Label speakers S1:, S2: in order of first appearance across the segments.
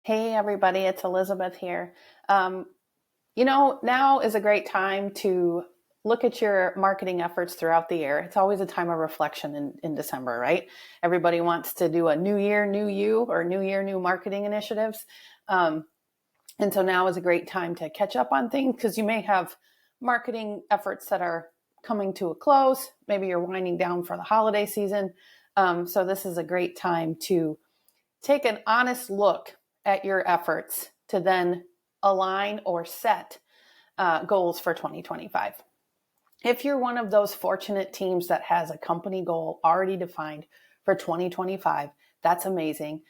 S1: Hey, everybody, it's Elizabeth here. Now is a great time to look at your marketing efforts throughout the year. It's always a time of reflection in December, right? Everybody wants to do a new year, new you, or new year, new marketing initiatives. And so now is a great time to catch up on things because you may have marketing efforts that are coming to a close. Maybe you're winding down for the holiday season. So this is a great time to take an honest look at your efforts to then align or set goals for 2025. If you're one of those fortunate teams that has a company goal already defined for 2025, that's amazing.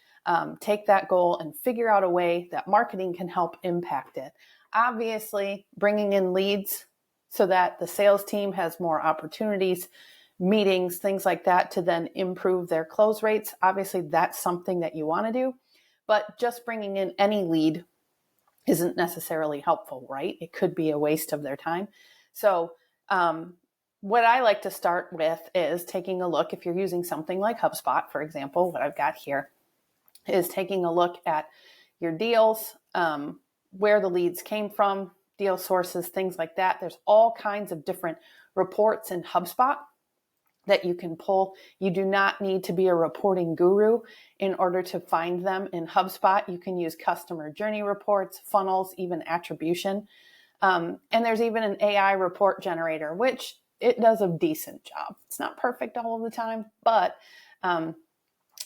S1: Take that goal and figure out a way that marketing can help impact it. Obviously, bringing in leads so that the sales team has more opportunities, meetings, things like that to then improve their close rates. Obviously, that's something that you want to do, but just bringing in any lead isn't necessarily helpful, right? It could be a waste of their time. So what I like to start with is taking a look, if you're using something like HubSpot, for example, what I've got here is taking a look at your deals, where the leads came from, deal sources, things like that. There's all kinds of different reports in HubSpot that you can pull. You do not need to be a reporting guru in order to find them in HubSpot. You can use customer journey reports, funnels, even attribution. And there's even an AI report generator, which it does a decent job. It's not perfect all of the time, but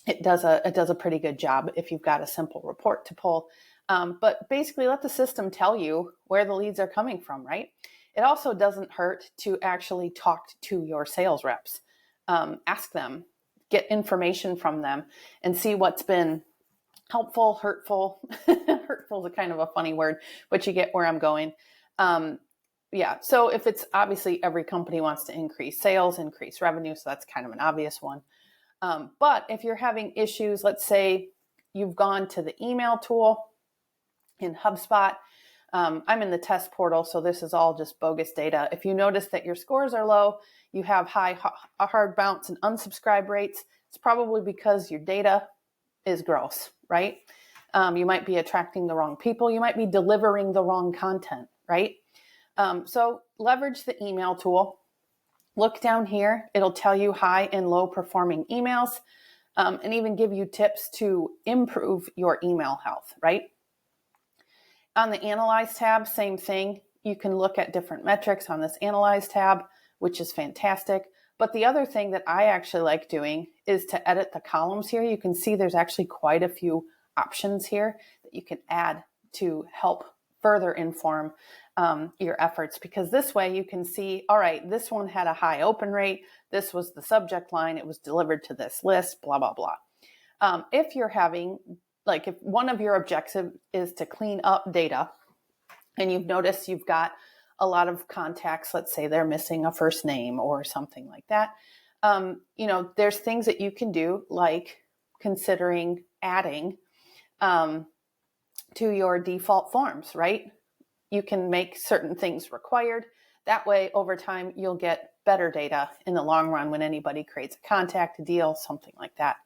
S1: it does a pretty good job if you've got a simple report to pull. But basically let the system tell you where the leads are coming from, right? It also doesn't hurt to actually talk to your sales reps. Ask them, get information from them, and see what's been helpful, hurtful. Hurtful is a kind of a funny word, but you get where I'm going. So if it's obviously every company wants to increase sales, increase revenue, so that's kind of an obvious one. But if you're having issues, let's say you've gone to the email tool in HubSpot. I'm in the test portal, so this is all just bogus data. If you notice that your scores are low, you have high hard bounce and unsubscribe rates, it's probably because your data is gross, right? You might be attracting the wrong people. You might be delivering the wrong content, right? So leverage the email tool. Look down here. It'll tell you high and low performing emails, and even give you tips to improve your email health, right? On the Analyze tab, same thing. You can look at different metrics on this Analyze tab, which is fantastic. But the other thing that I actually like doing is to edit the columns here. You can see there's actually quite a few options here that you can add to help further inform your efforts, because this way you can see, all right, this one had a high open rate. This was the subject line. It was delivered to this list, blah, blah, blah. If you're having, like if one of your objectives is to clean up data and you've noticed you've got a lot of contacts, let's say they're missing a first name or something like that, there's things that you can do, like considering adding to your default forms, right? You can make certain things required. That way, over time, you'll get better data in the long run when anybody creates a contact, a deal, something like that.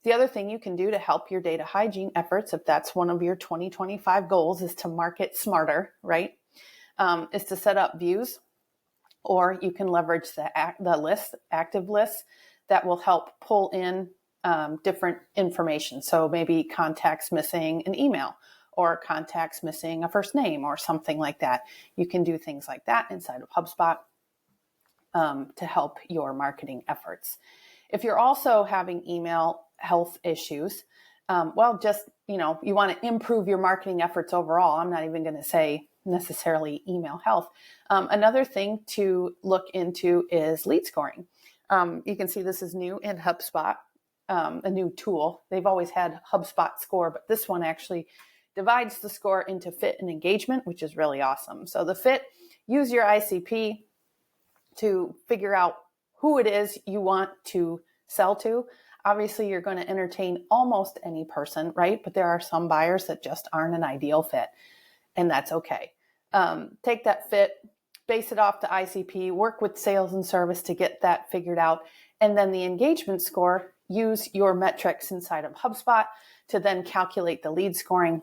S1: The other thing you can do to help your data hygiene efforts, if that's one of your 2025 goals, is to market smarter, right? Is to set up views, or you can leverage the list, active lists, that will help pull in different information. So maybe contacts missing an email, or contacts missing a first name, or something like that. You can do things like that inside of HubSpot to help your marketing efforts. If you're also having email health issues, you want to improve your marketing efforts overall. I'm not even going to say necessarily email health. Another thing to look into is lead scoring. You can see this is new in HubSpot, a new tool. They've always had HubSpot score, but this one actually divides the score into fit and engagement, which is really awesome. So the fit, use your ICP to figure out who it is you want to sell to. Obviously, you're going to entertain almost any person, right? But there are some buyers that just aren't an ideal fit, and that's okay. Take that fit, base it off the ICP, work with sales and service to get that figured out. And then the engagement score, use your metrics inside of HubSpot to then calculate the lead scoring.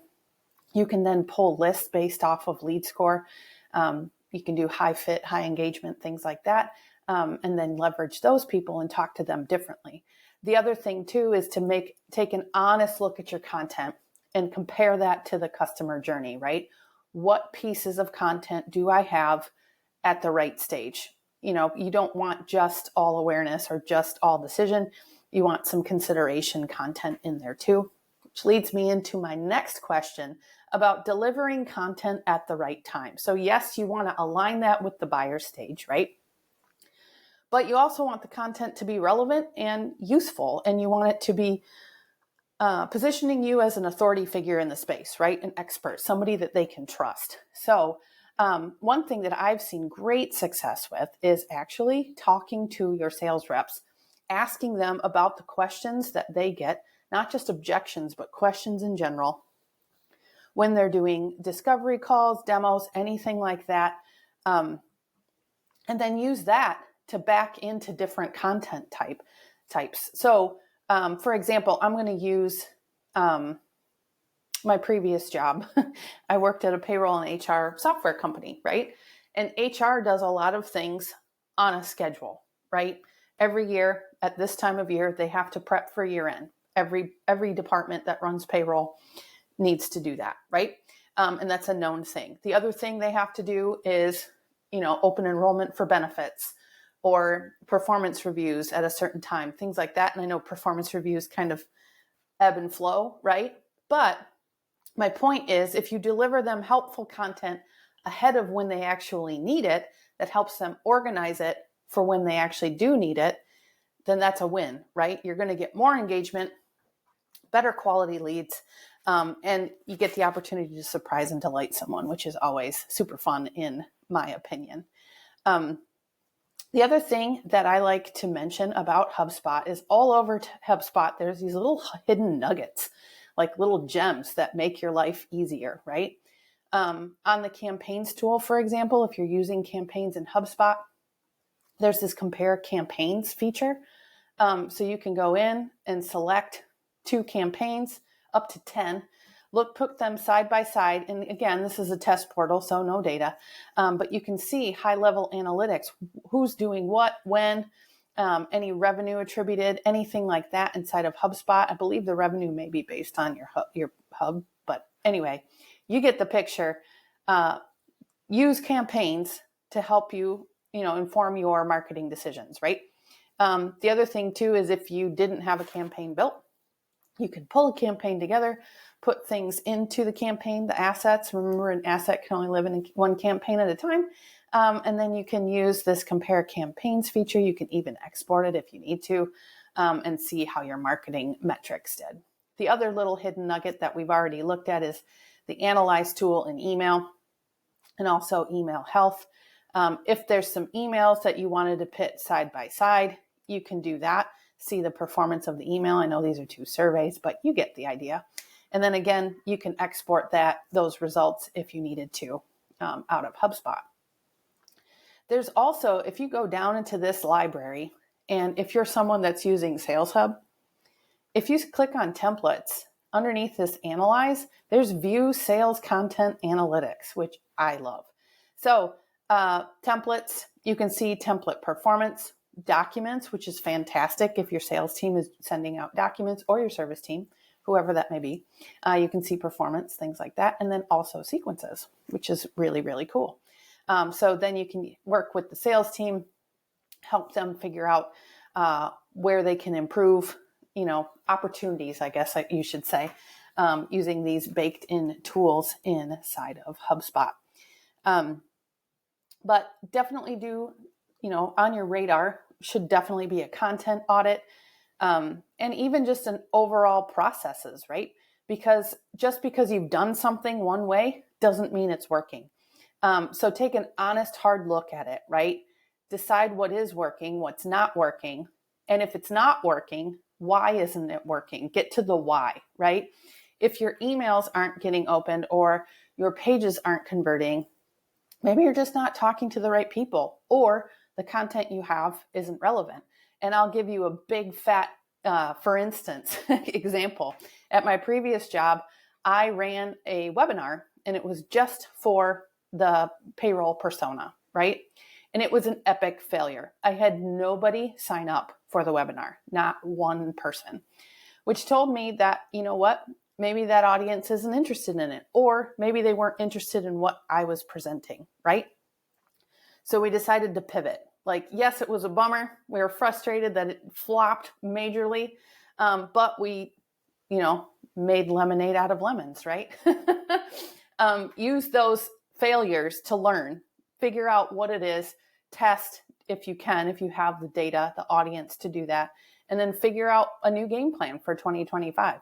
S1: You can then pull lists based off of lead score. You can do high fit, high engagement, things like that, and then leverage those people and talk to them differently. The other thing too is to take an honest look at your content and compare that to the customer journey, right? What pieces of content do I have at the right stage? You don't want just all awareness or just all decision. You want some consideration content in there too, which leads me into my next question about delivering content at the right time. So yes, you want to align that with the buyer stage, right? But you also want the content to be relevant and useful, and you want it to be positioning you as an authority figure in the space, right? An expert, somebody that they can trust. So one thing that I've seen great success with is actually talking to your sales reps, asking them about the questions that they get, not just objections, but questions in general, when they're doing discovery calls, demos, anything like that. And then use that to back into different content types. So, for example, I'm going to use my previous job. I worked at a payroll and HR software company, right? And HR does a lot of things on a schedule, right? Every year at this time of year, they have to prep for year end. Every department that runs payroll needs to do that, right? And that's a known thing. The other thing they have to do is, open enrollment for benefits or performance reviews at a certain time, things like that. And I know performance reviews kind of ebb and flow, right? But my point is, if you deliver them helpful content ahead of when they actually need it, that helps them organize it for when they actually do need it, then that's a win, right? You're going to get more engagement, better quality leads, and you get the opportunity to surprise and delight someone, which is always super fun in my opinion. The other thing that I like to mention about HubSpot is all over HubSpot, there's these little hidden nuggets, like little gems that make your life easier, right? On the campaigns tool, for example, if you're using campaigns in HubSpot, there's this compare campaigns feature. So you can go in and select 2 campaigns, up to 10, put them side by side. And again, this is a test portal, so no data, but you can see high level analytics, who's doing what, when, any revenue attributed, anything like that inside of HubSpot. I believe the revenue may be based on your hub, but anyway, you get the picture. Use campaigns to help you, inform your marketing decisions, right? The other thing too is if you didn't have a campaign built, you can pull a campaign together, put things into the campaign, the assets. Remember, an asset can only live in one campaign at a time. And then you can use this compare campaigns feature. You can even export it if you need to, and see how your marketing metrics did. The other little hidden nugget that we've already looked at is the analyze tool in email and also email health. If there's some emails that you wanted to put side by side, you can do that. See the performance of the email. I know these are 2 surveys, but you get the idea. And then again, you can export those results if you needed to out of HubSpot. There's also, if you go down into this library, and if you're someone that's using Sales Hub, if you click on templates, underneath this analyze, there's view sales content analytics, which I love. So templates, you can see template performance, documents, which is fantastic if your sales team is sending out documents, or your service team, whoever that may be. You can see performance, things like that. And then also sequences, which is really, really cool. So then you can work with the sales team, help them figure out where they can improve, opportunities, I guess you should say, using these baked in tools inside of HubSpot. But definitely do, on your radar should definitely be a content audit, and even just an overall processes, right? Because just because you've done something one way doesn't mean it's working. So take an honest, hard look at it, right? Decide what is working, what's not working. And if it's not working, why isn't it working? Get to the why, right? If your emails aren't getting opened or your pages aren't converting, maybe you're just not talking to the right people, or the content you have isn't relevant. And I'll give you a big fat For instance, example, at my previous job, I ran a webinar and it was just for the payroll persona, right? And it was an epic failure. I had nobody sign up for the webinar, not one person, which told me that, you know what, maybe that audience isn't interested in it, or maybe they weren't interested in what I was presenting, right? So we decided to pivot. Like, yes, it was a bummer. We were frustrated that it flopped majorly, but we, made lemonade out of lemons, right? Use those failures to learn, figure out what it is, test if you can, if you have the data, the audience to do that, and then figure out a new game plan for 2025.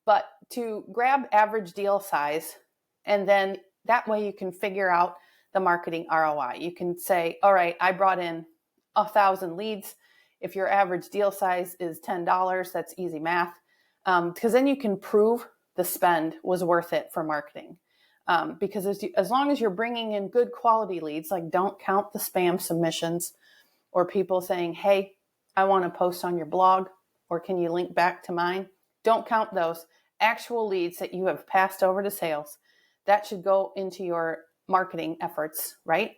S1: But to grab average deal size, and then that way you can figure out the marketing ROI. You can say, all right, I brought in 1,000 leads. If your average deal size is $10, that's easy math. Because then you can prove the spend was worth it for marketing. Because as long as you're bringing in good quality leads, like don't count the spam submissions or people saying, hey, I want to post on your blog, or can you link back to mine? Don't count those. Actual leads that you have passed over to sales, that should go into your marketing efforts, right?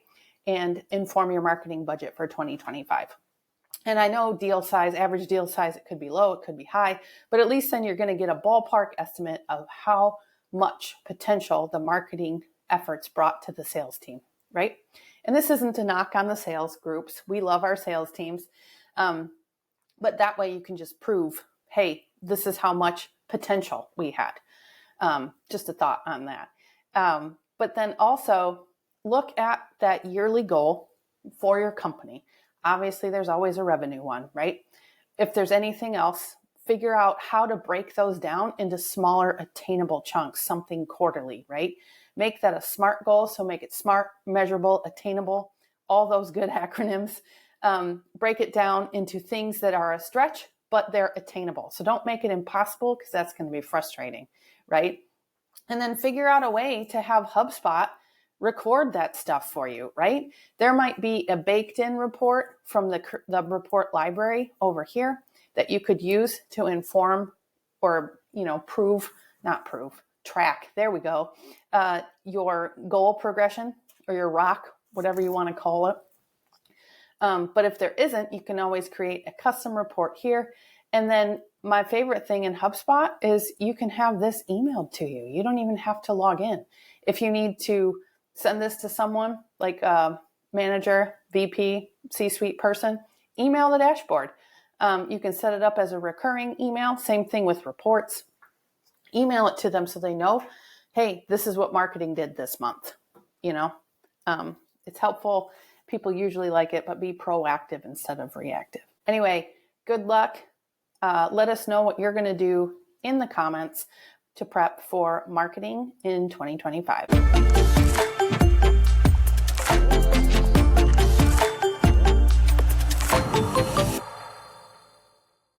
S1: And inform your marketing budget for 2025. And I know deal size, average deal size, it could be low, it could be high, but at least then you're going to get a ballpark estimate of how much potential the marketing efforts brought to the sales team, right? And this isn't a knock on the sales groups. We love our sales teams. But that way you can just prove, hey, this is how much potential we had. Just a thought on that. But then also look at that yearly goal for your company. Obviously, there's always a revenue one, right? If there's anything else, figure out how to break those down into smaller, attainable chunks, something quarterly, right? Make that a SMART goal. So make it smart, measurable, attainable, all those good acronyms. Break it down into things that are a stretch, but they're attainable. So don't make it impossible, because that's going to be frustrating, right? And then figure out a way to have HubSpot record that stuff for you, right? There might be a baked in report from the report library over here that you could use to inform or, track, there we go, your goal progression or your rock, whatever you want to call it. But if there isn't, you can always create a custom report here. And then my favorite thing in HubSpot is you can have this emailed to you. You don't even have to log in. If you need to send this to someone like a manager, VP, C-suite person, email the dashboard. You can set it up as a recurring email. Same thing with reports. Email it to them so they know, hey, this is what marketing did this month. It's helpful. People usually like it, but be proactive instead of reactive. Anyway, good luck. Let us know what you're going to do in the comments to prep for marketing in 2025.